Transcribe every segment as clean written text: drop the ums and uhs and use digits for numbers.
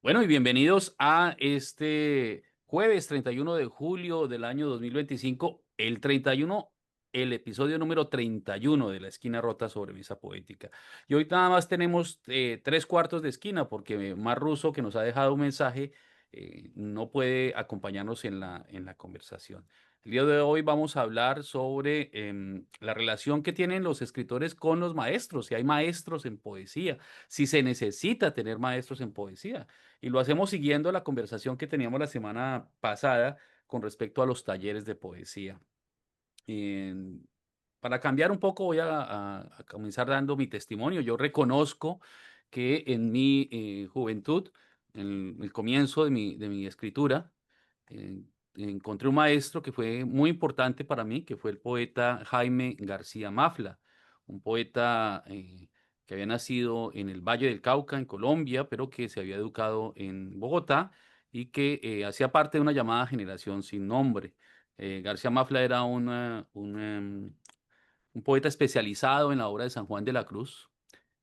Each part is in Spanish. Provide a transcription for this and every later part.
Bueno, y bienvenidos a este jueves 31 de julio del año 2025, el 31, el episodio número 31 de La Esquina Rota sobre Misa Poética. Y hoy nada más tenemos tres cuartos de esquina porque Mar Russo, que nos ha dejado un mensaje, no puede acompañarnos en la conversación. El día de hoy vamos a hablar sobre la relación que tienen los escritores con los maestros, si hay maestros en poesía, si se necesita tener maestros en poesía. Y lo hacemos siguiendo la conversación que teníamos la semana pasada con respecto a los talleres de poesía. En- para cambiar un poco, voy a comenzar dando mi testimonio. Yo reconozco que en mi juventud, en el comienzo de mi escritura, eh, encontré un maestro que fue muy importante para mí, que fue el poeta Jaime García Mafla, un poeta que había nacido en el Valle del Cauca, en Colombia, pero que se había educado en Bogotá y que hacía parte de una llamada generación sin nombre. García Mafla era un poeta especializado en la obra de San Juan de la Cruz.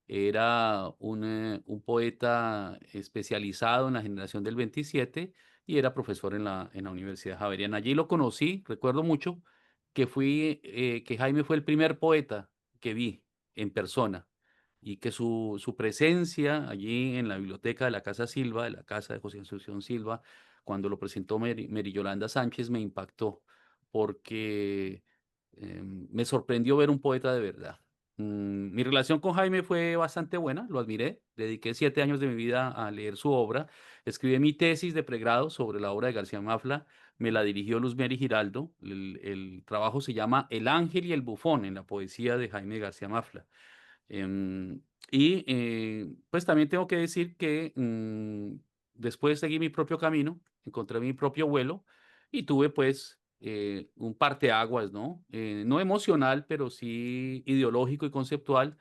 Era un poeta especializado en la generación del 27 y era profesor en la Universidad Javeriana. Allí lo conocí, recuerdo mucho que Jaime fue el primer poeta que vi en persona y que su presencia allí en la biblioteca de la Casa Silva, de la casa de José Asunción Silva, cuando lo presentó Mary Yolanda Sánchez, me impactó porque me sorprendió ver un poeta de verdad. Mi relación con Jaime fue bastante buena, lo admiré. Dediqué 7 años de mi vida a leer su obra. Escribí mi tesis de pregrado sobre la obra de García Mafla. Me la dirigió Luz Mary Giraldo. El trabajo se llama El ángel y el bufón en la poesía de Jaime García Mafla. Em, pues también tengo que decir que después seguí mi propio camino, encontré mi propio vuelo y tuve pues un parteaguas, ¿no? No emocional, pero sí ideológico y conceptual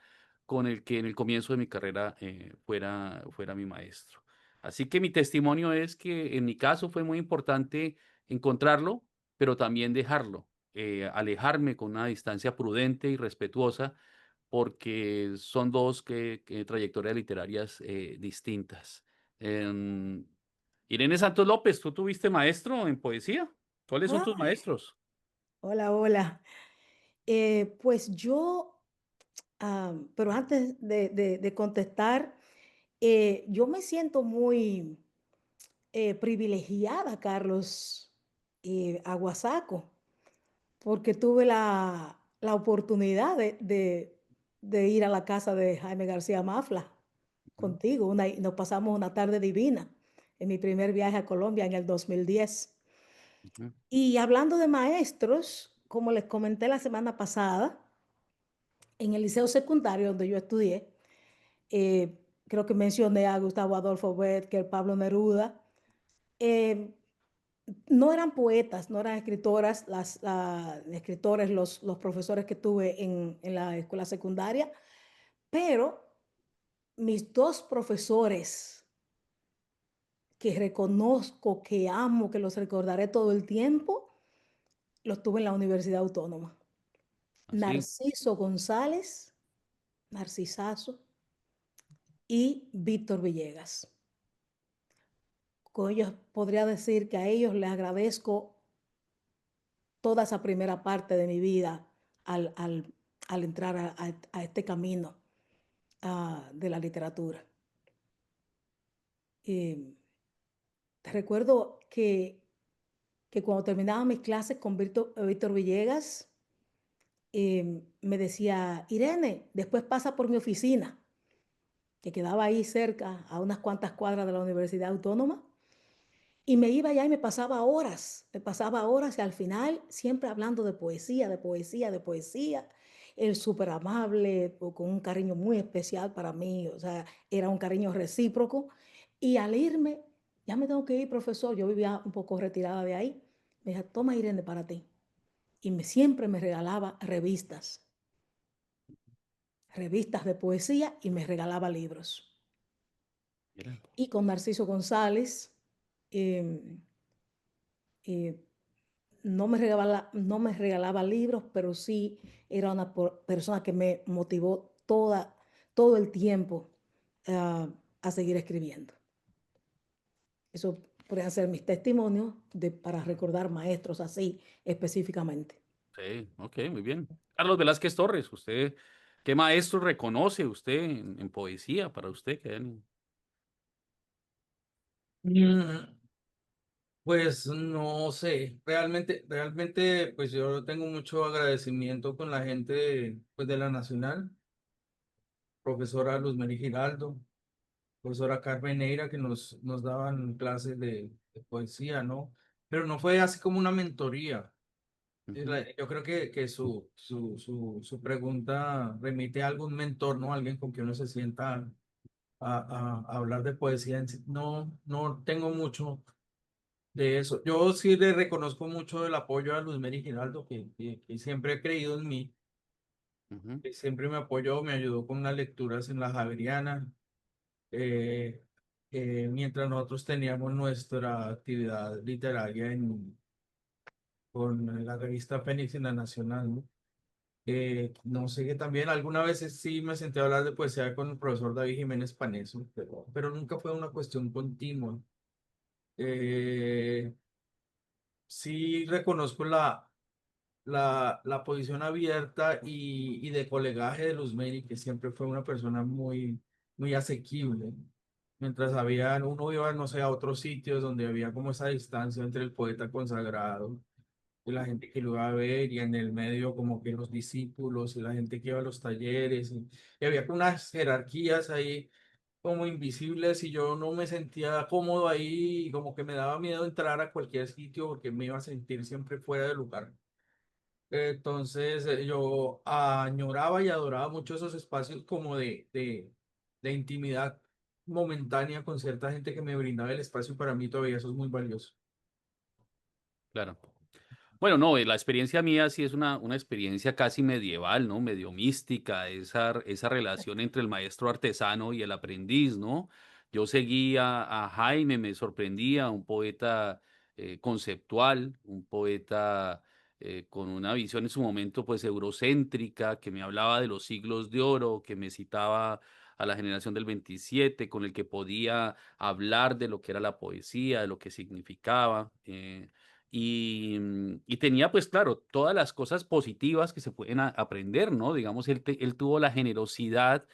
con el que en el comienzo de mi carrera fuera mi maestro. Así que mi testimonio es que en mi caso fue muy importante encontrarlo, pero también dejarlo, alejarme con una distancia prudente y respetuosa porque son dos trayectorias literarias distintas. Em, Irene Santos López, ¿tú tuviste maestro en poesía? ¿Cuáles son tus Ay, maestros? hola, hola. Pues yo, pero antes de contestar, yo me siento muy privilegiada, Carlos Aguasaco, porque tuve la oportunidad de ir a la casa de Jaime García Mafla Ujú, contigo. Y nos pasamos una tarde divina en mi primer viaje a Colombia en el 2010. ujú, Y hablando de maestros, como les comenté la semana pasada, en el liceo secundario donde yo estudié, creo que mencioné a Gustavo Adolfo Bécquer, Pablo Neruda. eh, no eran poetas, no eran escritoras, escritores, los profesores que tuve en la escuela secundaria, pero mis dos profesores que reconozco, que amo, que los recordaré todo el tiempo, los tuve en la Universidad Autónoma. así. Narciso González, Narcisazo, y Víctor Villegas. Con ellos podría decir que a ellos les agradezco toda esa primera parte de mi vida al entrar a este camino de la literatura. Eh, Recuerdo que cuando terminaba mis clases con Víctor Villegas, me decía, Irene, después pasa por mi oficina, que quedaba ahí cerca, a unas cuantas cuadras de la Universidad Autónoma. Y me iba allá y me pasaba horas y al final siempre hablando de poesía, de poesía, de poesía. Él súper amable, con un cariño muy especial para mí, o sea, era un cariño recíproco. Y al irme, ya me tengo que ir, profesor, yo vivía un poco retirada de ahí, me dijo, toma Irene para ti. Y siempre me regalaba revistas, revistas de poesía y me regalaba libros. Mira. Y con Narciso González, eh, eh, no me regalaba libros, pero sí era una persona que me motivó todo el tiempo a seguir escribiendo. Eso podrían ser mis testimonios para recordar maestros así específicamente. Sí, ok, muy bien. Carlos Velázquez Torres, usted, ¿qué maestro reconoce usted en poesía para usted? Mm, Pues no sé, realmente, pues yo tengo mucho agradecimiento con la gente pues, de la Nacional, profesora Luz Mary Giraldo, profesora Carmen Neira, que nos daban clases de poesía, ¿no? Pero no fue así como una mentoría. Ujú, Yo creo que su pregunta remite a algún mentor, ¿no? Alguien con quien uno se sienta a hablar de poesía. No, no tengo mucho de eso. Yo sí le reconozco mucho el apoyo a Luz Mary Giraldo, que siempre he creído en mí, ujú. que siempre me apoyó, me ayudó con las lecturas en la Javeriana, eh, mientras nosotros teníamos nuestra actividad literaria con la revista Fénix en la Nacional, ¿no? No sé que también algunas veces sí me senté a hablar de poesía con el profesor David Jiménez Paneso, pero nunca fue una cuestión continua. Eh, sí reconozco la posición abierta y de colegaje de Luz Mary, que siempre fue una persona muy asequible. Mientras uno iba, no sé, a otros sitios donde había como esa distancia entre el poeta consagrado y la gente que lo iba a ver, y en el medio como que los discípulos y la gente que iba a los talleres, y había como unas jerarquías ahí como invisibles, y yo no me sentía cómodo ahí, y como que me daba miedo entrar a cualquier sitio porque me iba a sentir siempre fuera de lugar. Entonces yo añoraba y adoraba mucho esos espacios como de intimidad momentánea con cierta gente que me brindaba el espacio, y para mí todavía eso es muy valioso. Claro. Bueno, no, la experiencia mía sí es una experiencia casi medieval, ¿no? Medio mística, esa relación entre el maestro artesano y el aprendiz, ¿no? Yo seguía a Jaime, me sorprendía, un poeta conceptual, un poeta con una visión en su momento pues eurocéntrica, que me hablaba de los siglos de oro, que me citaba a la generación del 27, con el que podía hablar de lo que era la poesía, de lo que significaba. Y tenía, pues claro, todas las cosas positivas que se pueden aprender, ¿no? Digamos, él tuvo la generosidad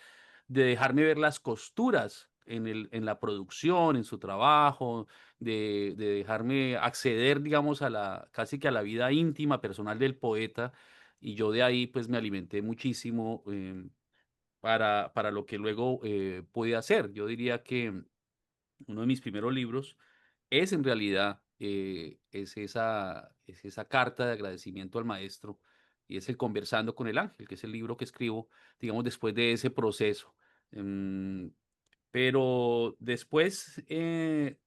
de dejarme ver las costuras en la producción, en su trabajo, de dejarme acceder, digamos, casi que a la vida íntima, personal del poeta. Y yo de ahí, pues, me alimenté muchísimo para lo que luego pude hacer. Yo diría que uno de mis primeros libros es en realidad, es esa carta de agradecimiento al maestro y es el Conversando con el Ángel, que es el libro que escribo, digamos, después de ese proceso. Em, pero después,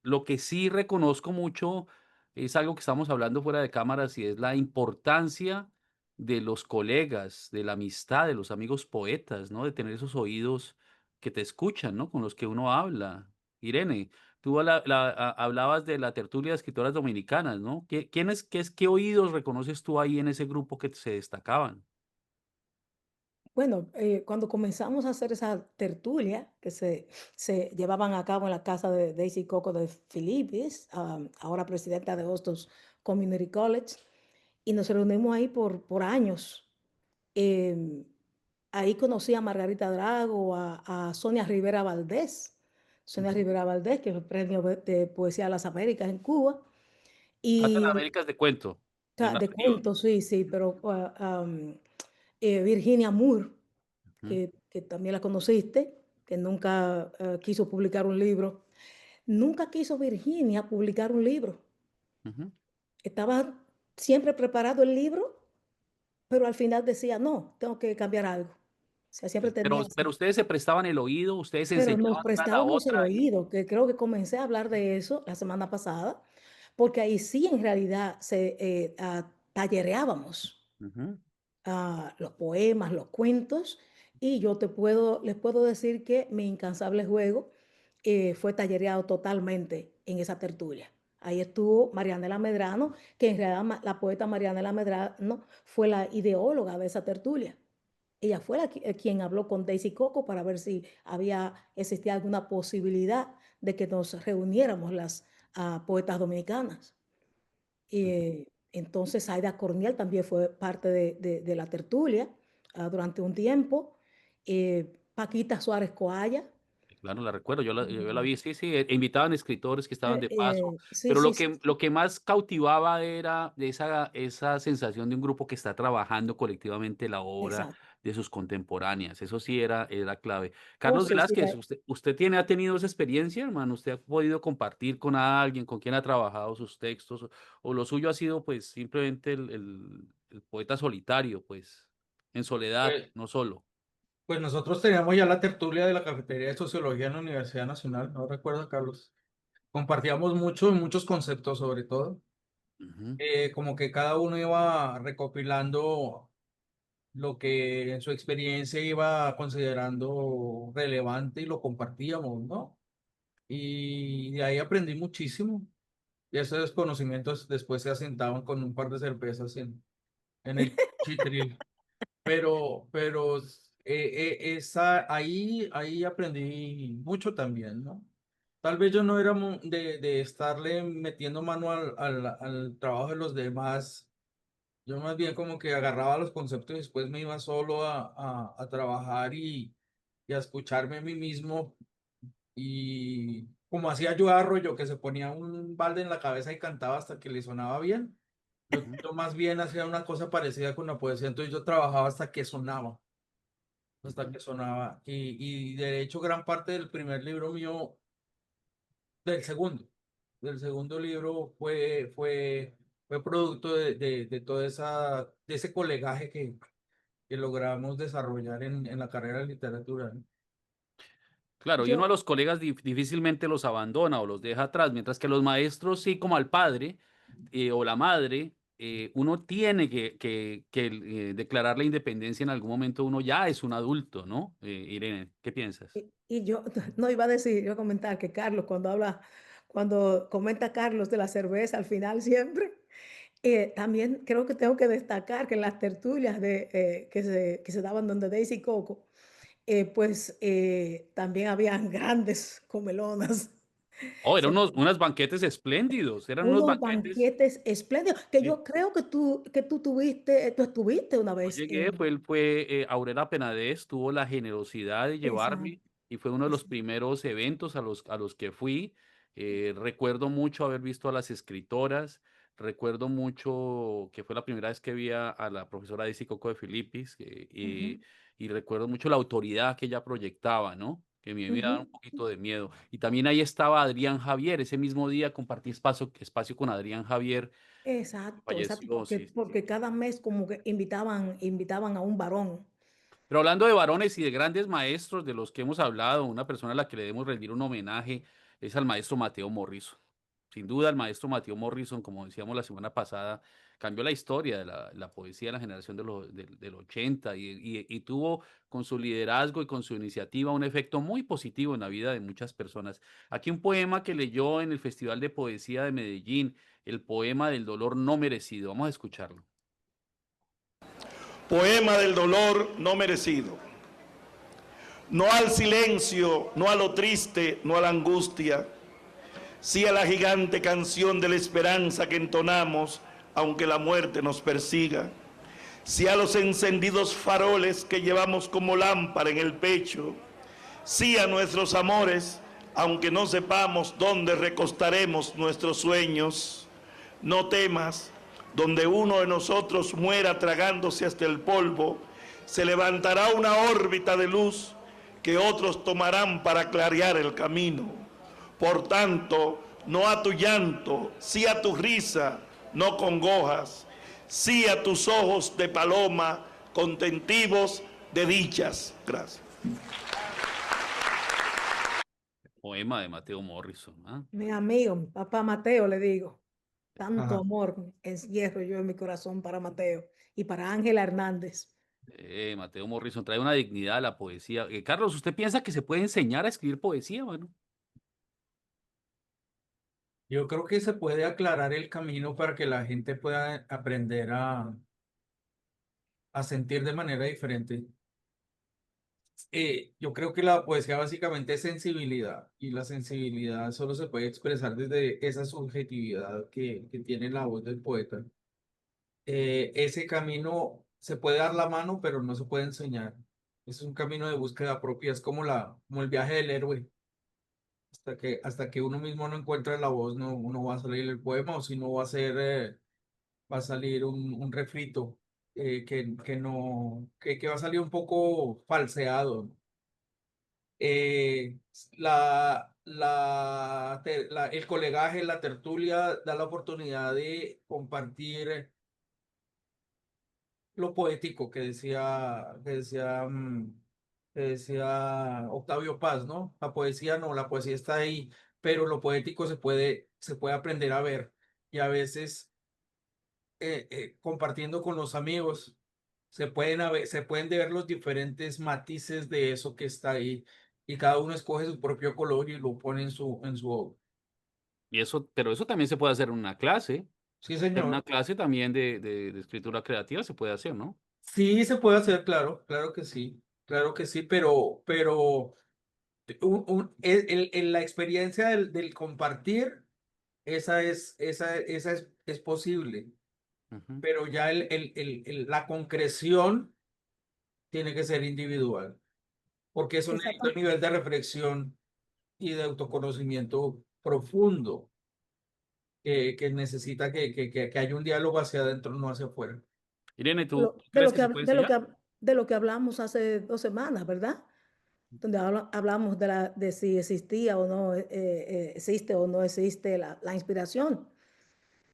lo que sí reconozco mucho es algo que estamos hablando fuera de cámaras y es la importancia de los colegas, de la amistad, de los amigos poetas, ¿no? De tener esos oídos que te escuchan, ¿no? Con los que uno habla. Irene, tú hablabas de la tertulia de escritoras dominicanas, ¿no? ¿Qué oídos reconoces tú ahí en ese grupo que se destacaban? Bueno, cuando comenzamos a hacer esa tertulia que se llevaban a cabo en la casa de Daisy Coco de Philippis, ahora presidenta de Hostos Community College, y nos reunimos ahí por años. Em, Ahí conocí a Margarita Drago, a Sonia Rivera Valdés. Sonia Ujú. Rivera Valdés, que fue premio de Poesía de las Américas en Cuba. Casa de las Y Américas de cuento, en la de región. cuentos, sí, sí, pero Virginia Moore, Ujú, que también la conociste, que nunca quiso publicar un libro. Nunca quiso Virginia publicar un libro. ujú. Estaba siempre preparado el libro, pero al final decía, no, tengo que cambiar algo. O sea, siempre Sí, pero tenía pero ustedes se prestaban el oído, ustedes se pero nos enseñaban una a la prestábamos el otra y oído, que creo que comencé a hablar de eso la semana pasada, porque ahí sí en realidad tallereábamos ujú, los poemas, los cuentos, y les puedo decir que mi incansable juego fue tallereado totalmente en esa tertulia. Ahí estuvo Marianela Medrano, que en realidad la poeta Marianela Medrano fue la ideóloga de esa tertulia. Ella fue quien habló con Daisy Coco para ver si existía alguna posibilidad de que nos reuniéramos las poetas dominicanas. Entonces, Aida Corniel también fue parte de la tertulia durante un tiempo. Paquita Suárez Coaya. Claro, la recuerdo, yo la vi, sí, sí, invitaban escritores que estaban de paso, Sí, pero sí, sí, lo sí, que más cautivaba era de esa sensación de un grupo que está trabajando colectivamente la obra exacto. de sus contemporáneas, eso sí era clave. Oh, Carlos sí, sí, Velázquez, ¿usted ha tenido esa experiencia, hermano? ¿Usted ha podido compartir con alguien con quien ha trabajado sus textos, o lo suyo ha sido, pues, simplemente el poeta solitario, pues, en soledad, Pues, no solo? pues nosotros teníamos ya la tertulia de la Cafetería de Sociología en la Universidad Nacional, ¿no recuerdas, Carlos? Compartíamos muchos conceptos sobre todo. Ujú, Como que cada uno iba recopilando lo que en su experiencia iba considerando relevante y lo compartíamos, ¿no? Y de ahí aprendí muchísimo. Y esos conocimientos después se asentaban con un par de cervezas en el chitril. Pero ahí aprendí mucho también, ¿no? Tal vez yo no era de estarle metiendo mano al trabajo de los demás. Yo más bien como que agarraba los conceptos y después me iba solo a trabajar y a escucharme a mí mismo. Y como hacía yo Arroyo, que se ponía un balde en la cabeza y cantaba hasta que le sonaba bien, ujú, yo más bien hacía una cosa parecida con la poesía. Entonces yo trabajaba hasta que sonaba, hasta ujú. que sonaba. Y de hecho gran parte del primer libro mío, del segundo, del segundo libro fue producto de toda de ese colegaje que logramos desarrollar en la carrera de literatura, ¿no? Claro, y uno a Yo, los colegas difícilmente los abandona o los deja atrás, mientras que los maestros sí, como al padre o la madre, uno tiene que declarar la independencia en algún momento, uno ya es un adulto, ¿no? Irene, ¿qué piensas? y yo no iba a decir, iba a comentar que Carlos, cuando comenta Carlos de la cerveza al final siempre, también creo que tengo que destacar que en las tertulias que se daban donde Daisy y Coco, pues también habían grandes comelonas. Oh, eran Se- unos banquetes espléndidos, eran unos Unos banquetes. banquetes espléndidos que Sí. yo creo tú estuviste una Yo vez llegué, en... Aurora Penades tuvo la generosidad de Exacto, llevarme y fue uno de los exacto. primeros eventos a los que fui. Recuerdo mucho haber visto a las escritoras, recuerdo mucho que fue la primera vez que vi a la profesora Daisy Coco de Filipis, Ujú, y recuerdo mucho la autoridad que ella proyectaba, ¿no? Que me daba un ujú. poquito de miedo. Y también ahí estaba Adrián Javier, ese mismo día compartí espacio con Adrián Javier, que Exacto, exacto, falleció, porque, sí, sí, sí. porque cada mes como que invitaban a un varón. Pero hablando de varones y de grandes maestros de los que hemos hablado, una persona a la que le debemos rendir un homenaje es al maestro Mateo Morrison. Sin duda, el maestro Mateo Morrison, como decíamos la semana pasada, cambió la historia de la poesía de la generación del 80 y tuvo con su liderazgo y con su iniciativa un efecto muy positivo en la vida de muchas personas. Aquí un poema que leyó en el Festival de Poesía de Medellín, el poema del dolor no merecido. Vamos a escucharlo. Poema del dolor no merecido. No al silencio, no a lo triste, no a la angustia, sí a la gigante canción de la esperanza que entonamos, aunque la muerte nos persiga, sí a los encendidos faroles que llevamos como lámpara en el pecho, sí a nuestros amores, aunque no sepamos dónde recostaremos nuestros sueños. No temas, donde uno de nosotros muera tragándose hasta el polvo, se levantará una órbita de luz que otros tomarán para clarear el camino. Por tanto, no a tu llanto, sí a tu risa, no congojas, sí a tus ojos de paloma, contentivos de dichas. Gracias. Poema de Mateo Morrison, ¿ah? Mi amigo, mi papá Mateo, le digo, tanto Ajá. amor encierro yo en mi corazón para Mateo y para Ángela Hernández. Mateo Morrison trae una dignidad a la poesía. Carlos, ¿usted piensa que se puede enseñar a escribir poesía? Bueno, Yo creo que se puede aclarar el camino para que la gente pueda aprender a sentir de manera diferente. Yo creo que la poesía básicamente es sensibilidad y la sensibilidad solo se puede expresar desde esa subjetividad que tiene la voz del poeta. Ese camino se puede dar la mano, pero no se puede enseñar. Es un camino de búsqueda propia, es como el viaje del héroe. Hasta que uno mismo no encuentra la voz, no va a salir el poema, o si no va a salir un refrito que va a salir un poco falseado. Eh, el colegaje, la tertulia da la oportunidad de compartir lo poético que decía Octavio Paz, ¿no? La poesía no, la poesía está ahí, pero lo poético se puede aprender a ver. Y a veces, compartiendo con los amigos, se pueden ver los diferentes matices de eso que está ahí. Y cada uno escoge su propio color y lo pone en su obra. Y eso, pero eso también se puede hacer en una clase. Sí, En una señor. clase también de escritura creativa se puede hacer, ¿no? Sí, se puede hacer, claro, claro que sí, pero la experiencia del compartir, esa es posible, Ujú. pero ya la concreción tiene que ser individual, porque eso necesita un Exactamente. nivel de reflexión y de autoconocimiento profundo que necesita que haya un diálogo hacia adentro, no hacia afuera. Irene, De ¿tú lo, de crees lo que que, se hab- puede de lo que, enseñar? hab- de lo que hablamos hace 2 semanas, ¿verdad? Donde hablamos de si existía o no, existe o no existe la inspiración.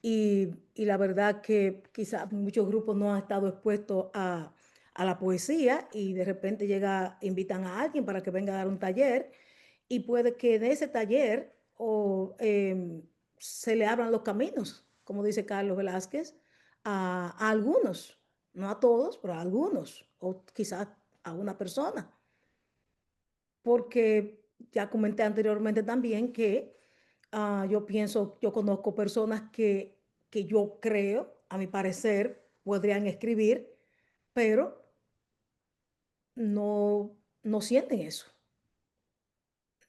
Y la verdad que quizás muchos grupos no han estado expuestos a la poesía y de repente invitan a alguien para que venga a dar un taller y puede que en ese taller se le abran los caminos, como dice Carlos Velázquez, a algunos, no a todos, pero a algunos, o quizás a una persona, porque ya comenté anteriormente también que yo conozco personas que yo creo, a mi parecer, podrían escribir, pero no sienten eso,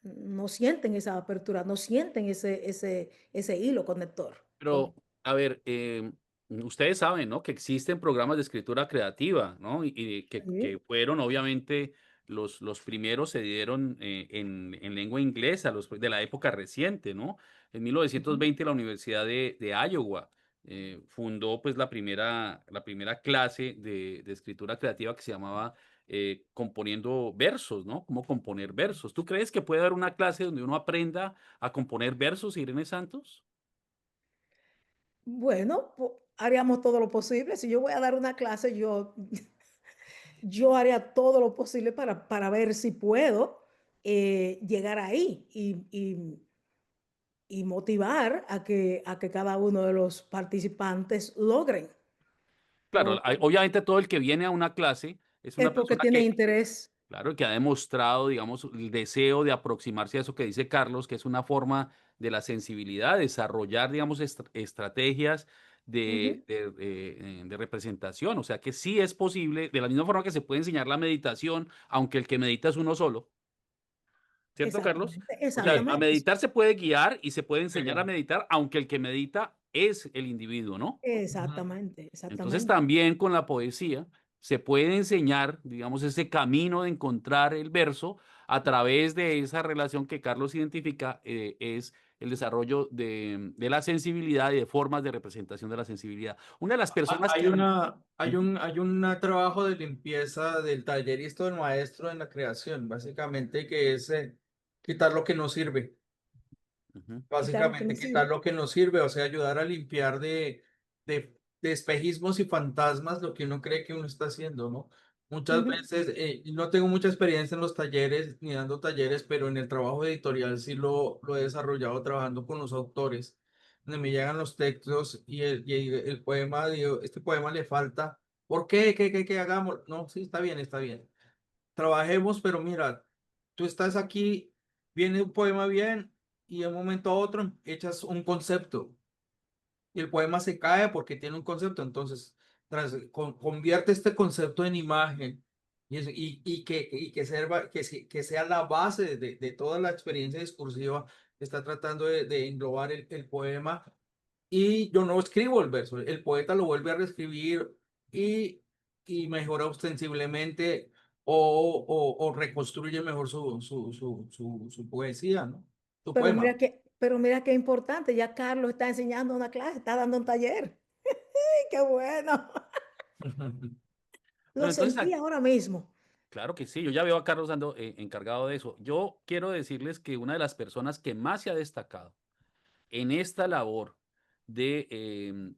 no sienten esa apertura, no sienten ese hilo conector. Pero, a ver, ustedes saben, ¿no? Que existen programas de escritura creativa, ¿no? Y que Sí, fueron, obviamente, los primeros se dieron en lengua inglesa, los de la época reciente, ¿no? En ujú, 1920 la Universidad de Iowa fundó pues la primera clase de escritura creativa que se llamaba componiendo versos, ¿no? Cómo componer versos. ¿Tú crees que puede haber una clase donde uno aprenda a componer versos, Irene Santos? bueno, haríamos todo lo posible. Si yo voy a dar una clase, yo haría todo lo posible para ver si puedo llegar ahí y motivar a que cada uno de los participantes logren, Claro, porque obviamente todo el que viene a una clase es es una porque persona tiene que, interés. claro, que ha demostrado, digamos, el deseo de aproximarse a eso que dice Carlos, que es una forma de la sensibilidad, desarrollar, digamos, estrategias Ujú, de representación. O sea que sí es posible, de la misma forma que se puede enseñar la meditación, aunque el que medita es uno solo. ¿Cierto, Carlos? exactamente, O sea, a exactamente, meditar se puede guiar y se puede enseñar a meditar, aunque el que medita es el individuo, ¿no? Ujú. exactamente, Entonces exactamente. también con la poesía se puede enseñar, digamos, ese camino de encontrar el verso a través de esa relación que Carlos identifica, es el desarrollo de la sensibilidad y de formas de representación de la sensibilidad. Una de las personas Hay que... una, hay Ujú, un, hay un trabajo de limpieza del tallerista del maestro en la creación, básicamente, que es quitar lo que no sirve. ujú. Quitar lo que Básicamente no quitar sirve. lo que no sirve, o sea, ayudar a limpiar de espejismos y fantasmas lo que uno cree que uno está haciendo, ¿no? Muchas Ujú, veces, no tengo mucha experiencia en los talleres ni dando talleres, pero en el trabajo editorial sí lo he desarrollado trabajando con los autores, donde me llegan los textos y el poema, digo, este poema le falta, ¿por qué? ¿Qué hagamos? No, sí, está bien, está bien. Trabajemos, pero mira, tú estás aquí, viene un poema bien y de un momento a otro echas un concepto y el poema se cae porque tiene un concepto. Entonces, convierte este concepto en imagen que sea la base de toda la experiencia discursiva que está tratando de englobar el poema. Y yo no escribo el verso, el poeta lo vuelve a reescribir y, y mejora ostensiblemente o reconstruye mejor su poesía, ¿no? Su poema. Pero mira qué importante, ya Carlos está enseñando una clase, está dando un taller. ¡Ay, qué bueno! Lo Bueno, entonces, sentí ahora mismo. claro que sí, yo ya veo a Carlos dando, encargado de eso. Yo quiero decirles que una de las personas que más se ha destacado en esta labor de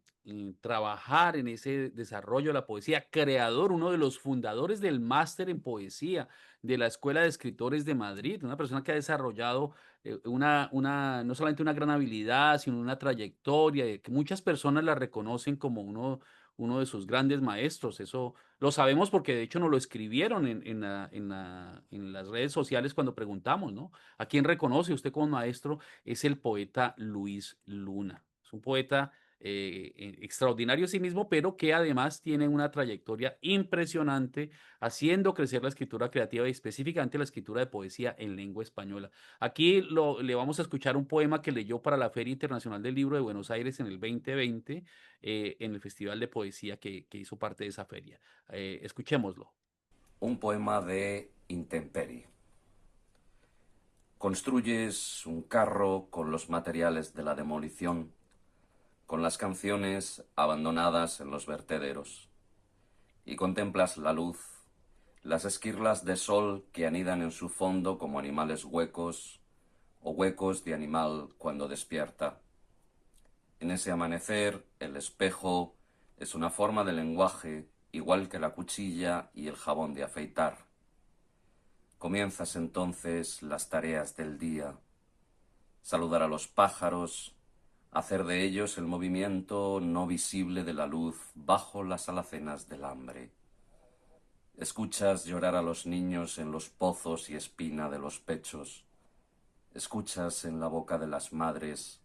trabajar en ese desarrollo de la poesía, creador, uno de los fundadores del máster en poesía de la Escuela de Escritores de Madrid, una persona que ha desarrollado no solamente una gran habilidad, sino una trayectoria, que muchas personas la reconocen como uno de sus grandes maestros. Eso lo sabemos porque de hecho nos lo escribieron en las redes sociales cuando preguntamos, ¿no? ¿A quién reconoce usted como maestro? Es el poeta Luis Luna. Es un poeta extraordinario en sí mismo, pero que además tiene una trayectoria impresionante haciendo crecer la escritura creativa y específicamente la escritura de poesía en lengua española. Aquí le vamos a escuchar un poema que leyó para la Feria Internacional del Libro de Buenos Aires en el 2020, en el Festival de Poesía que hizo parte de esa feria. Escuchémoslo. Un poema de intemperie. Construyes un carro con los materiales de la demolición, con las canciones abandonadas en los vertederos, y contemplas la luz, las esquirlas de sol que anidan en su fondo como animales huecos o huecos de animal cuando despierta. En ese amanecer, el espejo es una forma de lenguaje igual que la cuchilla y el jabón de afeitar. Comienzas entonces las tareas del día, saludar a los pájaros, hacer de ellos el movimiento no visible de la luz bajo las alacenas del hambre. Escuchas llorar a los niños en los pozos y espina de los pechos. Escuchas en la boca de las madres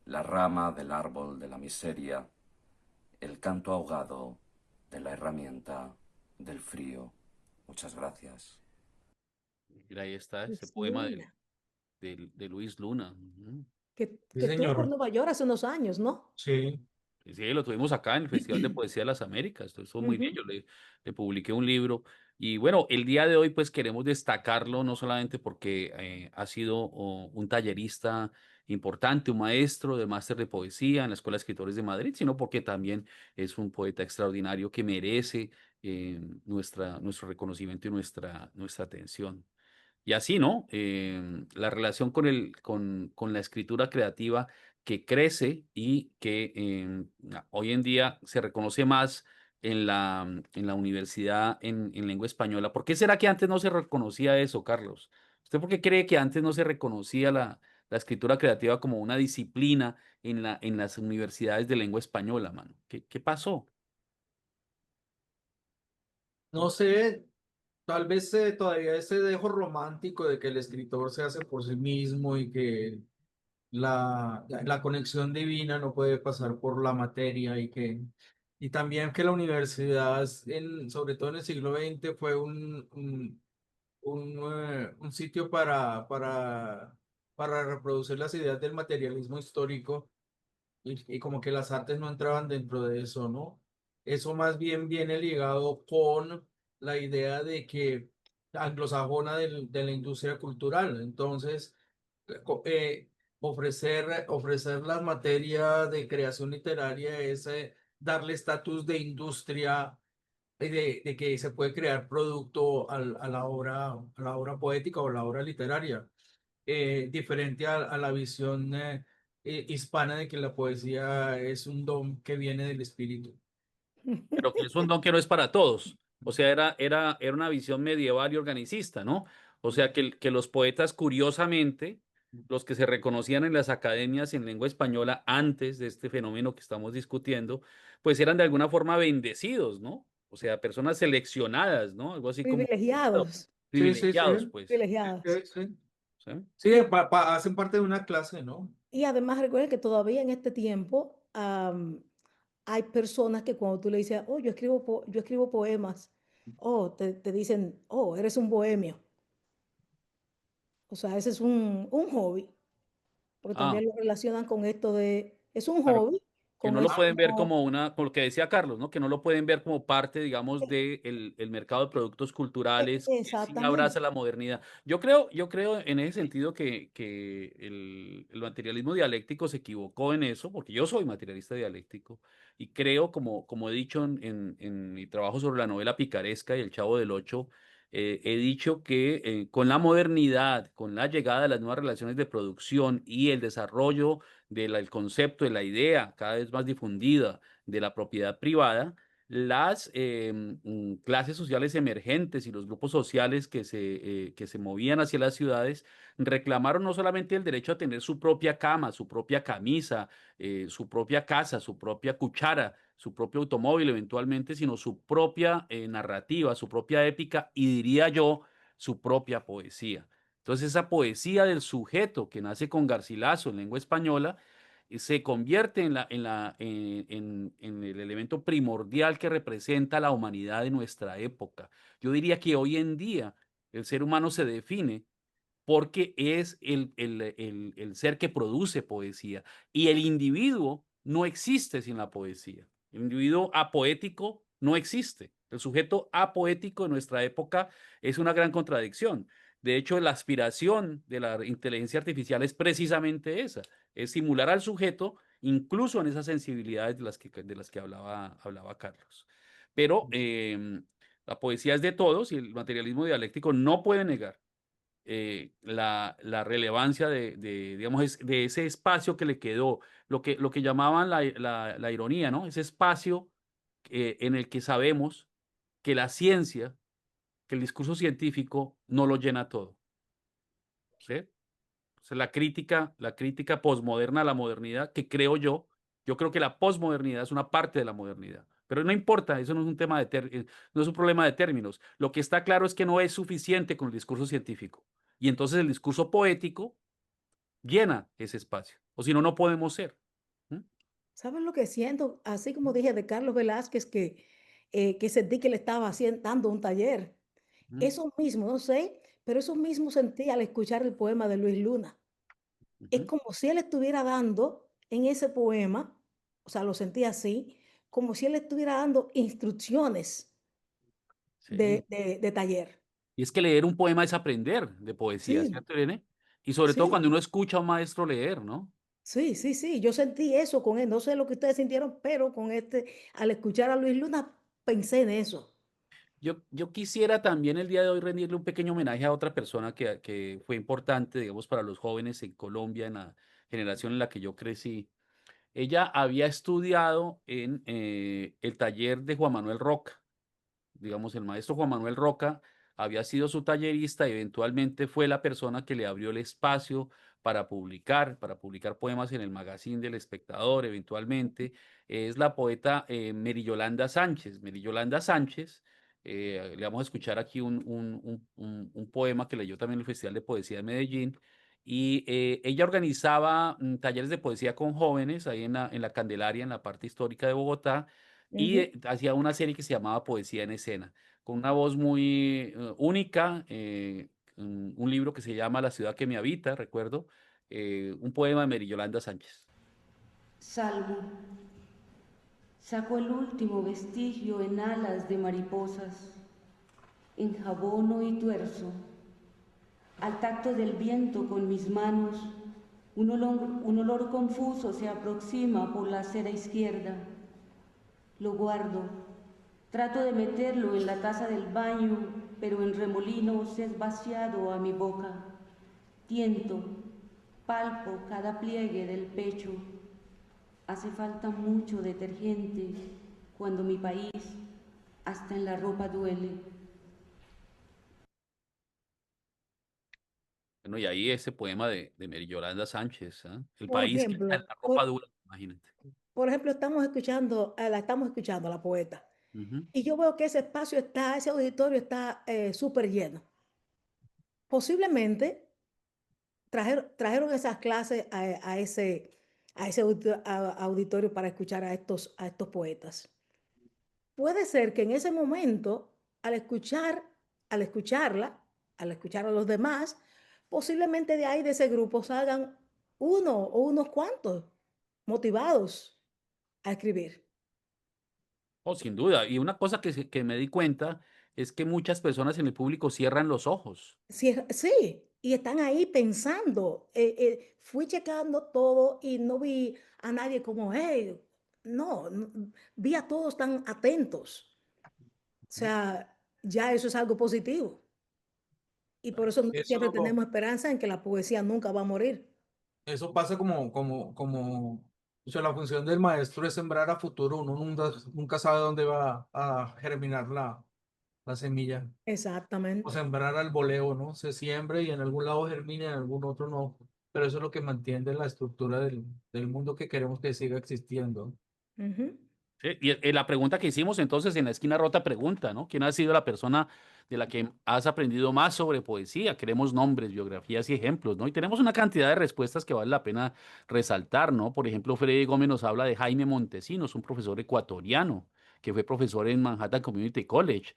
la rama del árbol de la miseria, el canto ahogado de la herramienta del frío. Muchas gracias. Mira, ahí está ese Luis poema Luna, de Luis Luna. Ujú. Sí, que estuvo por señor. Nueva York hace unos años, ¿no? Sí. Sí, lo tuvimos acá en el Festival de Poesía de las Américas. Esto estuvo muy bien. Ujú. Yo le publiqué un libro. Y bueno, el día de hoy pues queremos destacarlo no solamente porque ha sido un tallerista importante, un maestro de máster de poesía en la Escuela de Escritores de Madrid, sino porque también es un poeta extraordinario que merece nuestro reconocimiento y nuestra atención. Y así, ¿no? La relación con la escritura creativa que crece y que hoy en día se reconoce más en la universidad en lengua española. ¿Por qué será que antes no se reconocía eso, Carlos? ¿Usted por qué cree que antes no se reconocía la escritura creativa como una disciplina en las universidades de lengua española, mano? ¿Qué pasó? No sé, tal vez todavía ese dejo romántico de que el escritor se hace por sí mismo y que la conexión divina no puede pasar por la materia y también que la universidad, sobre todo en el siglo XX, fue un sitio para reproducir las ideas del materialismo histórico y como que las artes no entraban dentro de eso, ¿no? Eso más bien viene ligado con la idea de que anglosajona de la industria cultural. Entonces, ofrecer las materias de creación literaria es darle estatus de industria, de que se puede crear producto a la obra poética o la obra literaria, diferente a la visión hispana de que la poesía es un don que viene del espíritu. Pero que es un don que no es para todos. O sea, era una visión medieval y organicista, ¿no? O sea, que los poetas, curiosamente, los que se reconocían en las academias en lengua española antes de este fenómeno que estamos discutiendo, pues eran de alguna forma bendecidos, ¿no? O sea, personas seleccionadas, ¿no? Algo así como Privilegiados, Sí, sí, sí. privilegiados, pues. privilegiadas. Sí. ¿Sí? Sí, hacen parte de una clase, ¿no? Y además recuerden que todavía en este tiempo hay personas que cuando tú le dices, oh, yo escribo poemas, oh, te dicen, oh, eres un bohemio. O sea, ese es un hobby, porque Ah, también lo relacionan con esto de, es un claro. hobby, Que con no lo eso pueden ver no, como una, como lo que decía Carlos, ¿no? Que no lo pueden ver como parte, digamos, de el mercado de productos culturales que sí exactamente. abraza la modernidad. yo creo en ese sentido que el materialismo dialéctico se equivocó en eso, porque yo soy materialista dialéctico y creo, como he dicho en mi trabajo sobre la novela picaresca y el Chavo del Ocho, he dicho que con la modernidad, con la llegada de las nuevas relaciones de producción y el desarrollo del concepto, de la idea cada vez más difundida de la propiedad privada, las clases sociales emergentes y los grupos sociales que se movían hacia las ciudades reclamaron no solamente el derecho a tener su propia cama, su propia camisa, su propia casa, su propia cuchara, su propio automóvil eventualmente, sino su propia narrativa, su propia épica y diría yo, su propia poesía. Entonces esa poesía del sujeto que nace con Garcilaso en lengua española se convierte en el elemento primordial que representa la humanidad de nuestra época. Yo diría que hoy en día el ser humano se define porque es el ser que produce poesía y el individuo no existe sin la poesía. El individuo apoético no existe. El sujeto apoético de nuestra época es una gran contradicción. De hecho, la aspiración de la inteligencia artificial es precisamente esa, es simular al sujeto incluso en esas sensibilidades de las que hablaba Carlos. Pero la poesía es de todos y el materialismo dialéctico no puede negar la relevancia digamos, de ese espacio que le quedó, lo que llamaban la ironía, ¿no? Ese espacio en el que sabemos que la ciencia, que el discurso científico no lo llena todo, ¿sí? O sea, la crítica posmoderna a la modernidad, que yo creo que la posmodernidad es una parte de la modernidad. Pero no importa, eso no es un tema no es un problema de términos. Lo que está claro es que no es suficiente con el discurso científico. Y entonces el discurso poético llena ese espacio. O si no, no podemos ser. ¿Mm? ¿Sabes lo que siento? Así como dije de Carlos Velázquez, que sentí que le estaba dando un taller. ¿Mm? Eso mismo, no sé, pero eso mismo sentí al escuchar el poema de Luis Luna. Es Ujú. como si él estuviera dando en ese poema, o sea, lo sentí así, como si él estuviera dando instrucciones Sí. de taller. Y es que leer un poema es aprender de poesía, Sí, ¿cierto, Irene? Y sobre todo sí, cuando uno escucha a un maestro leer, ¿no? sí, sí, sí. Yo sentí eso con él. No sé lo que ustedes sintieron, pero al escuchar a Luis Luna, pensé en eso. Yo quisiera también el día de hoy rendirle un pequeño homenaje a otra persona que fue importante, digamos, para los jóvenes en Colombia, en la generación en la que yo crecí. Ella había estudiado en el taller de Juan Manuel Roca. Digamos, el maestro Juan Manuel Roca había sido su tallerista y eventualmente fue la persona que le abrió el espacio para publicar poemas en el Magazine del Espectador, eventualmente. Es la poeta Mary Yolanda Sánchez. Mary Yolanda Sánchez, le vamos a escuchar aquí un poema que leyó también en el Festival de Poesía de Medellín. Y ella organizaba talleres de poesía con jóvenes ahí en la Candelaria, en la parte histórica de Bogotá y Ujú. hacía una serie que se llamaba Poesía en Escena, con una voz muy única, un libro que se llama La ciudad que me habita, recuerdo, un poema de Mary Yolanda Sánchez. Salmo. Saco el último vestigio en alas de mariposas, enjabono y tuerzo. Al tacto del viento con mis manos, un olor confuso se aproxima por la acera izquierda. Lo guardo. Trato de meterlo en la taza del baño, pero en remolinos es vaciado a mi boca. Tiento, palpo cada pliegue del pecho. Hace falta mucho detergente cuando mi país hasta en la ropa duele. Bueno, y ahí ese poema de Mary Yolanda Sánchez, ¿ah? El Por país que está en ejemplo, la ropa dura, imagínate. por ejemplo, la estamos escuchando, a la poeta. Ujú. Y yo veo que ese auditorio está súper lleno. Posiblemente trajeron esas clases a ese auditorio para escuchar a estos poetas. Puede ser que en ese momento al escuchar, al escucharla, al escuchar a los demás, posiblemente de ahí, de ese grupo, salgan uno o unos cuantos motivados a escribir. Oh, sin duda. Y una cosa que me di cuenta es que muchas personas en el público cierran los ojos. Sí, y están ahí pensando. Fui checando todo y no vi a nadie como, hey, no, vi a todos tan atentos. O sea, ya eso es algo positivo. Y por eso siempre Eso, tenemos esperanza en que la poesía nunca va a morir. eso pasa o sea, la función del maestro es sembrar a futuro. Uno nunca sabe dónde va a germinar la semilla. O Exactamente. sembrar al voleo, ¿no? Se siembra y en algún lado germina, en algún otro no. Pero eso es lo que mantiene la estructura del mundo que queremos que siga existiendo. Ujú. Sí, y la pregunta que hicimos entonces en la esquina rota pregunta, ¿no? ¿Quién ha sido la persona de la que has aprendido más sobre poesía? Queremos nombres, biografías y ejemplos, ¿no? Y tenemos una cantidad de respuestas que vale la pena resaltar, ¿no? Por ejemplo, Freddy Gómez nos habla de Jaime Montesinos, un profesor ecuatoriano que fue profesor en Manhattan Community College.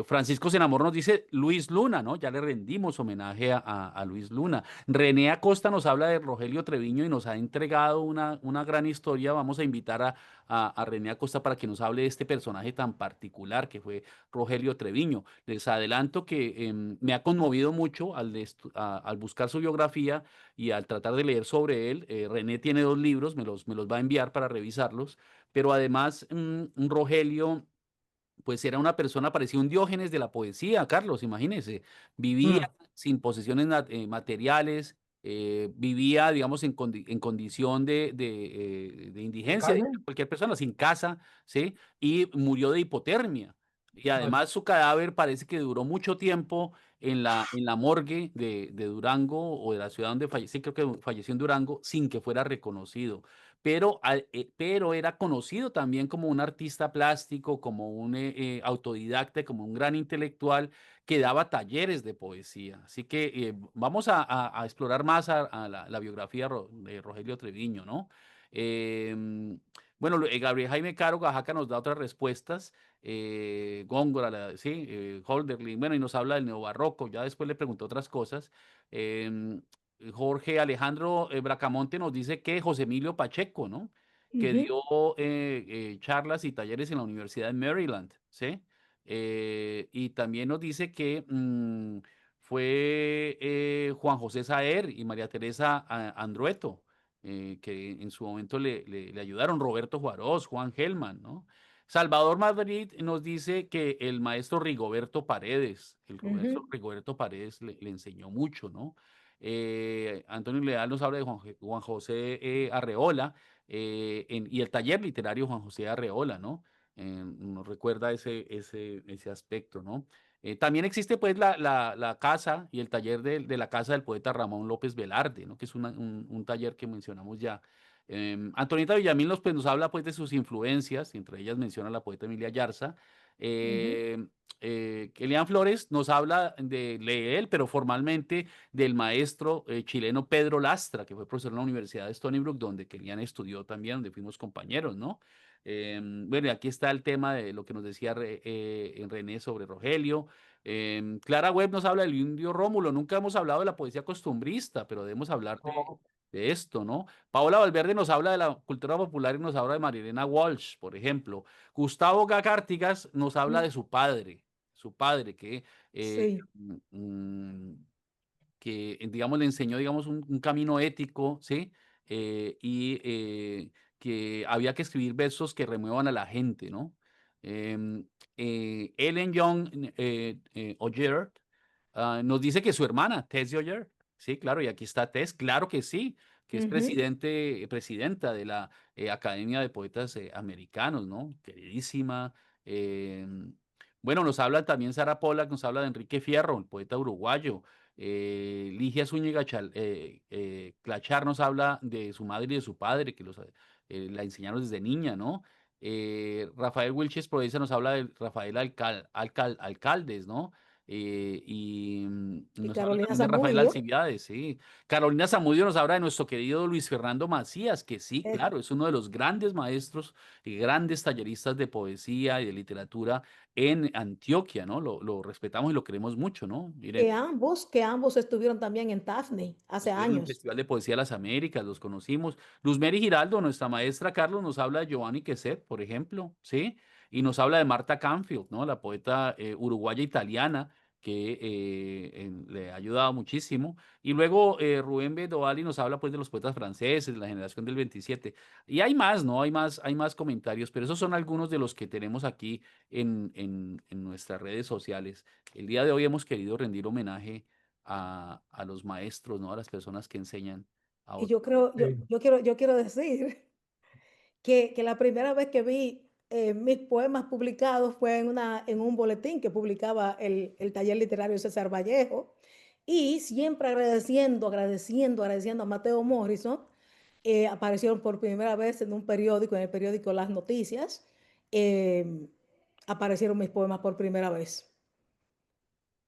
Francisco Senamor nos dice Luis Luna, ¿no? Ya le rendimos homenaje a Luis Luna. René Acosta nos habla de Rogelio Treviño y nos ha entregado una gran historia. Vamos a invitar a René Acosta para que nos hable de este personaje tan particular que fue Rogelio Treviño. Les adelanto que me ha conmovido mucho al buscar su biografía y al tratar de leer sobre él. René tiene 2 libros, me los va a enviar para revisarlos, pero además Rogelio pues era una persona, parecía un Diógenes de la poesía, Carlos, imagínese. Vivía Mm, sin posesiones materiales, vivía, digamos, en condición de ¿De indigencia, calle? diría cualquier persona, sin casa, ¿sí? Y murió de hipotermia. Y Ay, además su cadáver parece que duró mucho tiempo en la morgue de Durango o de la ciudad donde falleció, creo que falleció en Durango, sin que fuera reconocido, pero era conocido también como un artista plástico, como un autodidacta, como un gran intelectual que daba talleres de poesía. Así que vamos a explorar más a la biografía de Rogelio Treviño, ¿no? Bueno, Gabriel Jaime Caro Oaxaca nos da otras respuestas. Góngora, sí, Holderlin, bueno, y nos habla del neobarroco. Ya después le pregunto otras cosas. Em, Jorge Alejandro Bracamonte nos dice que José Emilio Pacheco, ¿no? Que Ujú, dio charlas y talleres en la Universidad de Maryland, ¿sí? Y también nos dice que fue Juan José Saer y María Teresa Andrueto, que en su momento le ayudaron, Roberto Juarós, Juan Gelman, ¿no? Salvador Madrid nos dice que el maestro Rigoberto Paredes, ujú, Rigoberto Paredes le enseñó mucho, ¿no? Antonio Leal nos habla de Juan José Arreola y el taller literario Juan José Arreola, ¿no? Nos recuerda ese aspecto, ¿no? También existe pues la casa y el taller de la casa del poeta Ramón López Velarde, ¿no? Que es un taller que mencionamos ya. Antonieta Villamil nos habla pues de sus influencias, y entre ellas menciona a la poeta Emilia Yarza. ujú, Eh, Elian Flores nos habla de él, pero formalmente del maestro chileno Pedro Lastra, que fue profesor en la Universidad de Stony Brook, donde Kelian estudió también, donde fuimos compañeros, ¿no? Bueno, y aquí está el tema de lo que nos decía René sobre Rogelio. Clara Webb nos habla del indio Rómulo. Nunca hemos hablado de la poesía costumbrista, pero debemos hablar no, de esto, ¿no? Paola Valverde nos habla de la cultura popular y nos habla de Marilena Walsh, por ejemplo. Gustavo Gacártigas nos habla de mm, su padre eh, sí. mm, digamos, le enseñó, digamos, un camino ético, ¿sí? Que había que escribir versos que remuevan a la gente, ¿no? Em, Ellen Young Oyer nos dice que su hermana, Tess Oyer, sí, claro, y aquí está Tess, claro que sí, que es Ujú, presidenta de la Academia de Poetas Americanos, ¿no? Queridísima. em, bueno, nos habla también Sara Pollack, nos habla de Enrique Fierro, el poeta uruguayo. Ligia Zúñiga Clachar nos habla de su madre y de su padre, que la enseñaron desde niña, ¿no? Rafael Wilches Proeza nos habla de Rafael Alcaldes, ¿no? y Y nos habla Carolina también de Rafael Zamudio. Alcibiades, sí. Carolina Zamudio nos habla de nuestro querido Luis Fernando Macías, que sí, eh, claro, es uno de los grandes maestros y grandes talleristas de poesía y de literatura en Antioquia, ¿no? Lo respetamos y lo queremos mucho, ¿no? Miren, que ambos estuvieron también en Tafne hace estuvieron en el años. Festival de Poesía de las Américas, los conocimos. Luz Mary Giraldo, nuestra maestra Carlos, nos habla de Giovanni Queset, por ejemplo, ¿sí? Y nos habla de Marta Canfield, ¿no? La poeta uruguaya italiana que le ha ayudado muchísimo. Y luego Rubén Bedovali nos habla pues de los poetas franceses, de la generación del 27. Y hay más, ¿no? Hay más comentarios, pero esos son algunos de los que tenemos aquí en nuestras redes sociales. El día de hoy hemos querido rendir homenaje a los maestros, ¿no? A las personas que enseñan a Y otros. Sí. yo quiero decir que la primera vez que vi mis poemas publicados fue en un boletín que publicaba el taller literario César Vallejo. Y siempre agradeciendo a Mateo Morrison, aparecieron por primera vez en un periódico, en el periódico Las Noticias. eh, Aparecieron mis poemas por primera vez.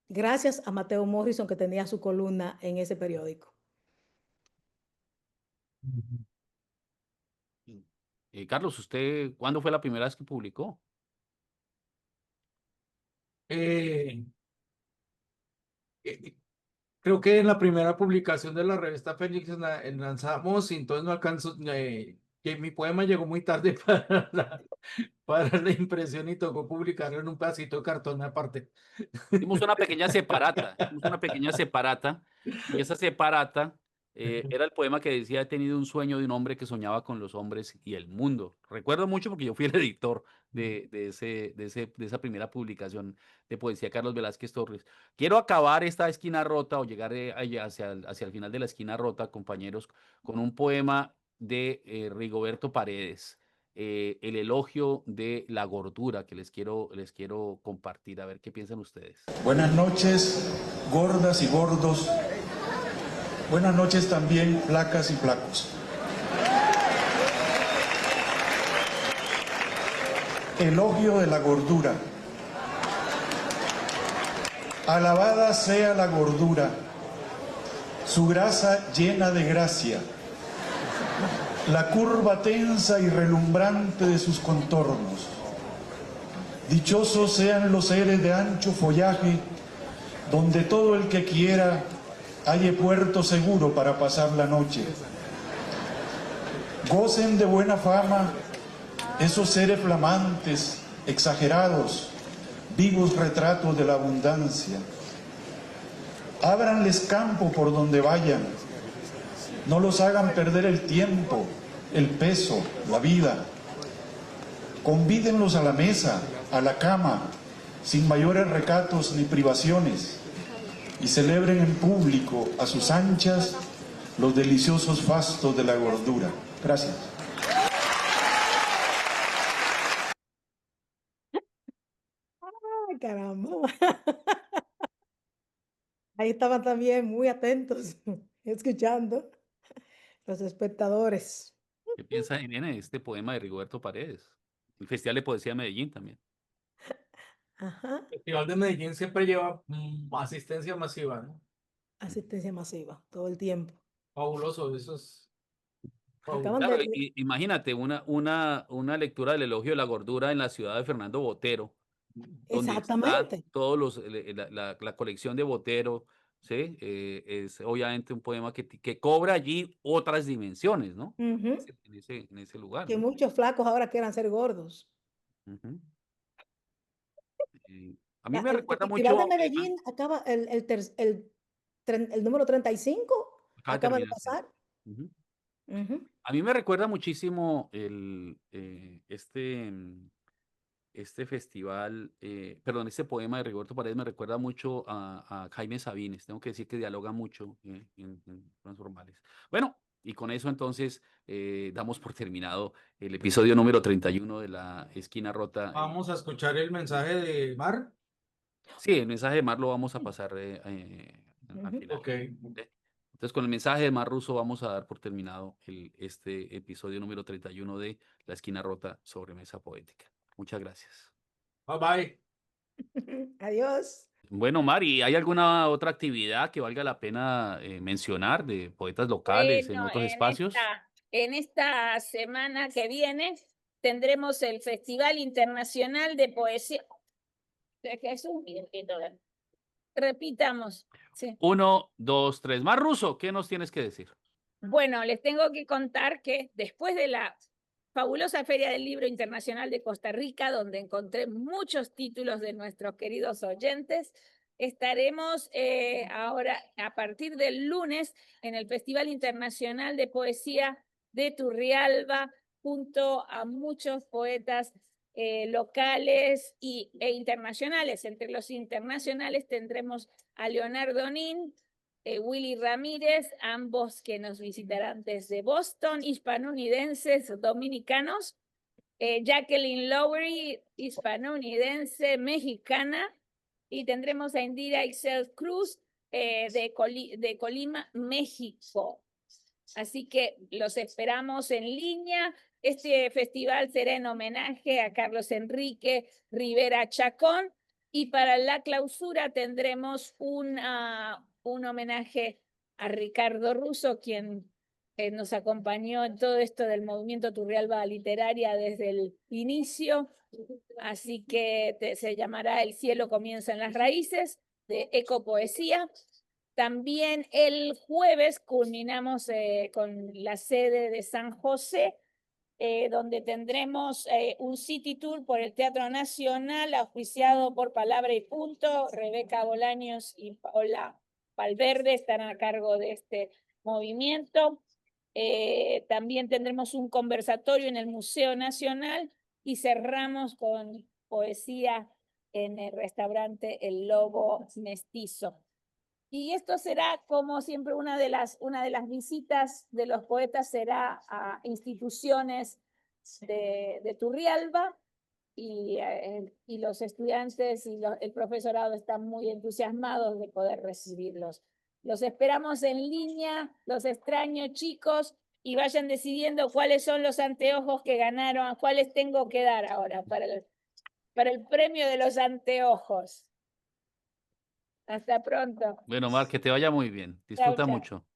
Gracias a Mateo Morrison, que tenía su columna en ese periódico. Carlos, ¿usted cuándo fue la primera vez que publicó? Eh, eh, Creo que en la primera publicación de la revista Fénix lanzamos, y entonces no alcanzó, que mi poema llegó muy tarde para la impresión y tocó publicarlo en un pedacito de cartón aparte. Hicimos una pequeña separata, y esa separata era el poema que decía: he tenido un sueño de un hombre que soñaba con los hombres y el mundo. Recuerdo mucho porque yo fui el editor de esa primera publicación de poesía de Carlos Velázquez Torres. Quiero acabar esta esquina rota o llegar hacia el final de la esquina rota, compañeros, con un poema de Rigoberto Paredes, el elogio de la gordura, que les quiero compartir, a ver qué piensan ustedes. Buenas noches, gordas y gordos. Buenas noches también, flacas y flacos. Elogio de la gordura. Alabada sea la gordura, su grasa llena de gracia, la curva tensa y relumbrante de sus contornos. Dichosos sean los seres de ancho follaje, donde todo el que quiera halle puerto seguro para pasar la noche. Gocen de buena fama esos seres flamantes, exagerados, vivos retratos de la abundancia. Ábranles campo por donde vayan, no los hagan perder el tiempo, el peso, la vida. Convídenlos a la mesa, a la cama, sin mayores recatos ni privaciones, y celebren en público a sus anchas los deliciosos fastos de la gordura. Gracias. Ay, caramba. Ahí estaban también muy atentos, escuchando los espectadores. ¿Qué piensa Irene de este poema de Rigoberto Paredes? El Festival de Poesía de Medellín también. Ajá, El Festival de Medellín siempre lleva asistencia masiva, ¿no? asistencia masiva, todo el tiempo. Fabuloso, eso es fabuloso. Acaban Claro, de, imagínate una lectura del elogio de la gordura en la ciudad de Fernando Botero, donde está exactamente. todos la colección de Botero, ¿sí? Es obviamente un poema que cobra allí otras dimensiones, ¿no? Ujú. En ese lugar, Que ¿no? muchos flacos ahora quieran ser gordos. Ujú. A mí me El recuerda Festival de mucho, Medellín acaba, el número 35 acaba de acaba de terminar, sí. pasar. Ujú. Ujú. A mí me recuerda muchísimo este festival, perdón, este poema de Rigoberto Paredes me recuerda mucho a Jaime Sabines. Tengo que decir que dialoga mucho en formas formales. Bueno, y con eso entonces damos por terminado el episodio número 31 de la Esquina Rota. Vamos a escuchar el mensaje de Mar. Sí, el mensaje de Mar lo vamos a pasar al Ujú. final. Ok. ¿Ok? Entonces, con el mensaje de Mar Russo vamos a dar por terminado este episodio número 31 de La Esquina Rota sobre Mesa Poética. Muchas gracias. Bye bye. Adiós. Bueno, Mari, ¿hay alguna otra actividad que valga la pena mencionar de poetas locales en Bueno, otros espacios? en esta semana que viene tendremos el Festival Internacional de Poesía. Jesús, un minutito, repitamos. Sí. 1, 2, 3. Mar Russo, ¿qué nos tienes que decir? Bueno, les tengo que contar que después de la fabulosa Feria del Libro Internacional de Costa Rica, donde encontré muchos títulos de nuestros queridos oyentes, estaremos ahora, a partir del lunes, en el Festival Internacional de Poesía de Turrialba, junto a muchos poetas locales e internacionales. Entre los internacionales tendremos a Leonardo Nin, Willy Ramírez, ambos que nos visitarán desde Boston, hispanounidenses dominicanos, Jacqueline Lowery, hispanounidense mexicana, y tendremos a Indira Ixel Cruz de Colima, México. Así que los esperamos en línea. Este festival será en homenaje a Carlos Enrique Rivera Chacón, y para la clausura tendremos un homenaje a Ricardo Russo, quien nos acompañó en todo esto del movimiento Turrialba Literaria desde el inicio. Así que se llamará El cielo comienza en las raíces, de Ecopoesía. También el jueves culminamos con la sede de San José, donde tendremos un City Tour por el Teatro Nacional, auspiciado por Palabra y Punto. Rebeca Bolaños y Paola Valverde estarán a cargo de este movimiento. También tendremos un conversatorio en el Museo Nacional y cerramos con poesía en el restaurante El Lobo Mestizo. Y esto será, como siempre, una de las visitas de los poetas será a instituciones de Turrialba, y los estudiantes y el profesorado están muy entusiasmados de poder recibirlos. Los esperamos en línea, los extraño, chicos, y vayan decidiendo cuáles son los anteojos que ganaron, a cuáles tengo que dar ahora para el premio de los anteojos. Hasta pronto. Bueno, Mar, que te vaya muy bien. Chao, Disfruta chao. mucho.